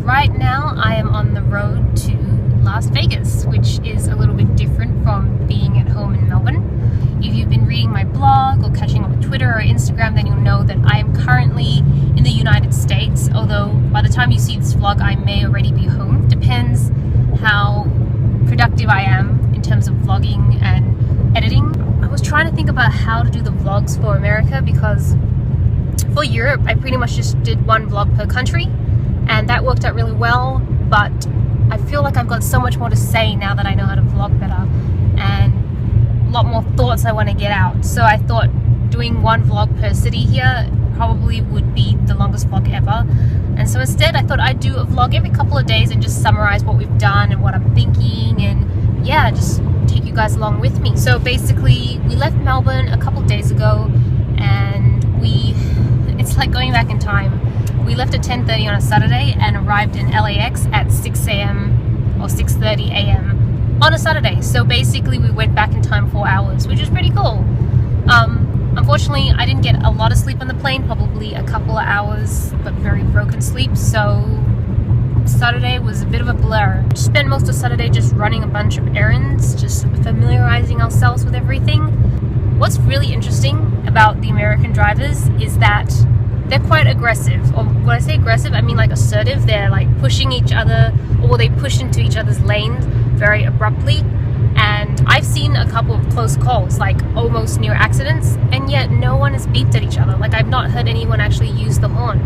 right now I am on the road to Las Vegas, which is a little bit different from being at home in Melbourne. If you've been reading my blog or catching up with Twitter or Instagram, then you'll know that I am currently in the United States, although by the time you see this vlog I may already be home. Depends how productive I am in terms of vlogging and editing. I was trying to think about how to do the vlogs for America, because for Europe I pretty much just did one vlog per country, and that worked out really well, but I feel like I've got so much more to say now that I know how to vlog better, and a lot more thoughts I want to get out. So I thought doing one vlog per city here probably would be the longest vlog ever, and so instead I thought I'd do a vlog every couple of days and just summarize what we've done and what I'm thinking, and yeah, just take you guys along with me. So basically we left Melbourne a couple of days ago, and it's like going back in time. We left at 10:30 on a Saturday and arrived in LAX at 6 a.m. or 6:30 a.m. on a Saturday. So basically we went back in time 4 hours, which is pretty cool. Unfortunately, I didn't get a lot of sleep on the plane, probably a couple of hours, but very broken sleep. So Saturday was a bit of a blur. Spent most of Saturday just running a bunch of errands, just familiarizing ourselves with everything. What's really interesting about the American drivers is that they're quite aggressive. Or when I say aggressive, I mean like assertive. They're like pushing each other, or they push into each other's lanes very abruptly. And I've seen a couple of close calls, like almost near accidents, and yet no one has beeped at each other. Like I've not heard anyone actually use the horn,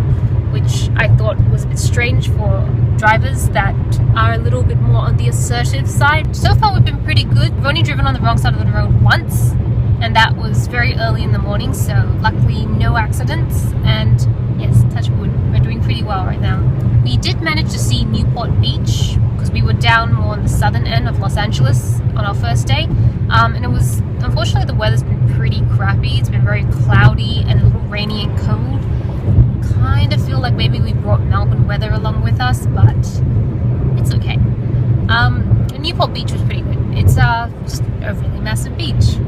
which I thought was a bit strange for drivers that are a little bit more on the assertive side. So far we've been pretty good. We've only driven on the wrong side of the road once, and that was very early in the morning, so luckily no accidents, and yes, touch wood, we're doing pretty well right now. We did manage to see Newport Beach, because we were down more on the southern end of Los Angeles on our first day, and it was, unfortunately the weather's been pretty crappy. It's been very cloudy and a little rainy and cold. Kind of feel like maybe we brought Melbourne weather along with us, but it's okay. Newport Beach was pretty good. It's just a really massive beach.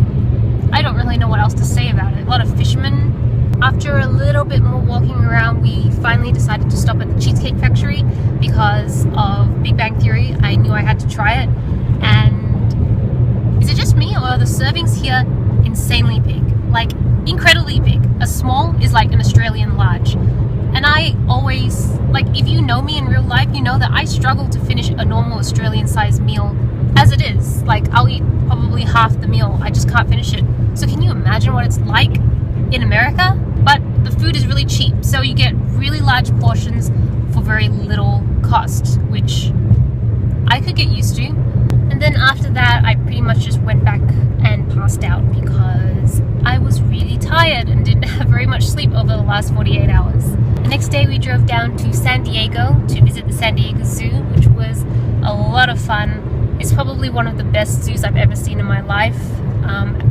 I don't really know what else to say about it. A lot of fishermen. After a little bit more walking around, we finally decided to stop at the Cheesecake Factory because of Big Bang Theory. I knew I had to try it. And is it just me, or are the servings here insanely big? Like, incredibly big. A small is like an Australian large. And I always, like, if you know me in real life, you know that I struggle to finish a normal Australian sized meal as it is. Like, I'll eat probably half the meal. I just can't finish it. So can you imagine what it's like in America? But the food is really cheap, so you get really large portions for very little cost, which I could get used to. And then after that, I pretty much just went back and passed out because I was really tired and didn't have very much sleep over the last 48 hours. The next day we drove down to San Diego to visit the San Diego Zoo, which was a lot of fun. It's probably one of the best zoos I've ever seen in my life.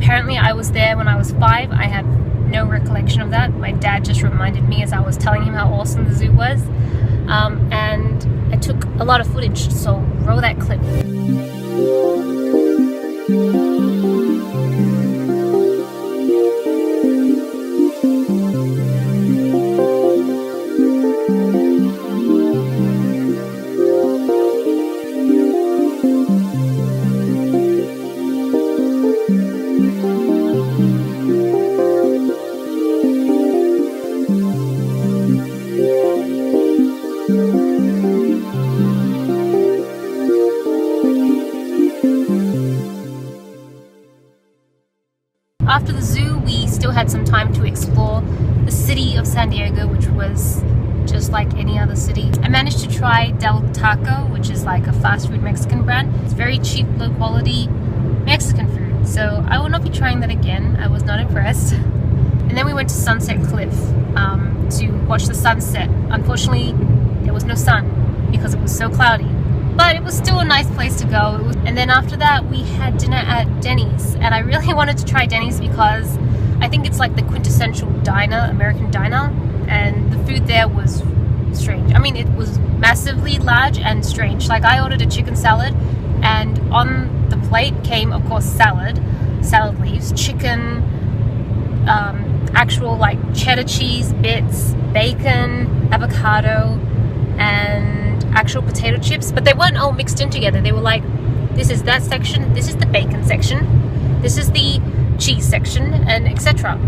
Apparently I was there when I was 5. I have no recollection of that. My dad just reminded me as I was telling him how awesome the zoo was. And I took a lot of footage, so roll that clip. After the zoo, we still had some time to explore the city of San Diego, which was just like any other city. I managed to try Del Taco, which is like a fast food Mexican brand. It's very cheap, low quality Mexican food, so I will not be trying that again. I was not impressed. And then we went to Sunset Cliff to watch the sunset. Unfortunately, there was no sun because it was so cloudy. But it was still a nice place to go. And then after that, we had dinner at Denny's. And I really wanted to try Denny's because I think it's like the quintessential diner, American diner. And the food there was strange. I mean, it was massively large and strange. Like, I ordered a chicken salad, and on the plate came, of course, salad leaves, chicken, actual like cheddar cheese bits, bacon, avocado, and actual potato chips, but they weren't all mixed in together. They were like, this is that section, this is the bacon section, this is the cheese section, and etc.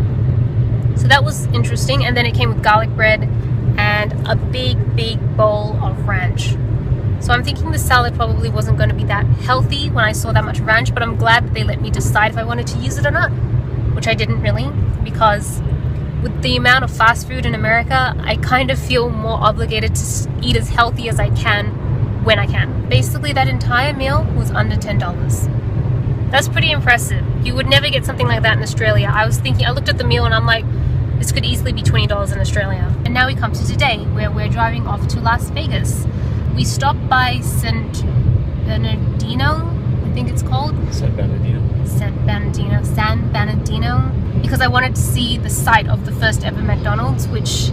So that was interesting. And then it came with garlic bread and a big bowl of ranch. So I'm thinking the salad probably wasn't going to be that healthy when I saw that much ranch, but I'm glad that they let me decide if I wanted to use it or not, which I didn't really, because with the amount of fast food in America, I kind of feel more obligated to eat as healthy as I can when I can. Basically, that entire meal was under $10. That's pretty impressive. You would never get something like that in Australia. I looked at the meal and I'm like, this could easily be $20 in Australia. And now we come to today, where we're driving off to Las Vegas. We stopped by San Bernardino, I think it's called. San Bernardino, because I wanted to see the site of the first ever McDonald's, which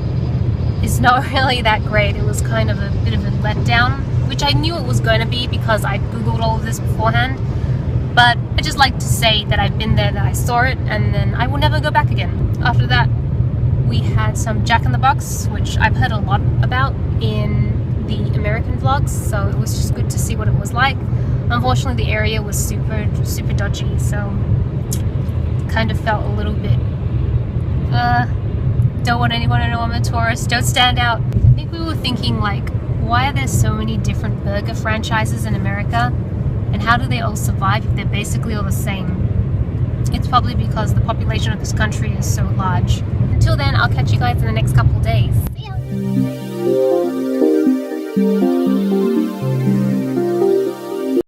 is not really that great. It was kind of a bit of a letdown, which I knew it was going to be because I googled all of this beforehand. But I just like to say that I've been there, that I saw it, and then I will never go back again. After that, we had some Jack in the Box, which I've heard a lot about in the American vlogs, so it was just good to see what it was like. Unfortunately, the area was super dodgy, so kind of felt a little bit don't want anyone to know I'm a tourist, don't stand out. I think we were thinking, like, why are there so many different burger franchises in America, and how do they all survive if they're basically all the same? It's probably because the population of this country is so large. Until then, I'll catch you guys in the next couple of days. See ya!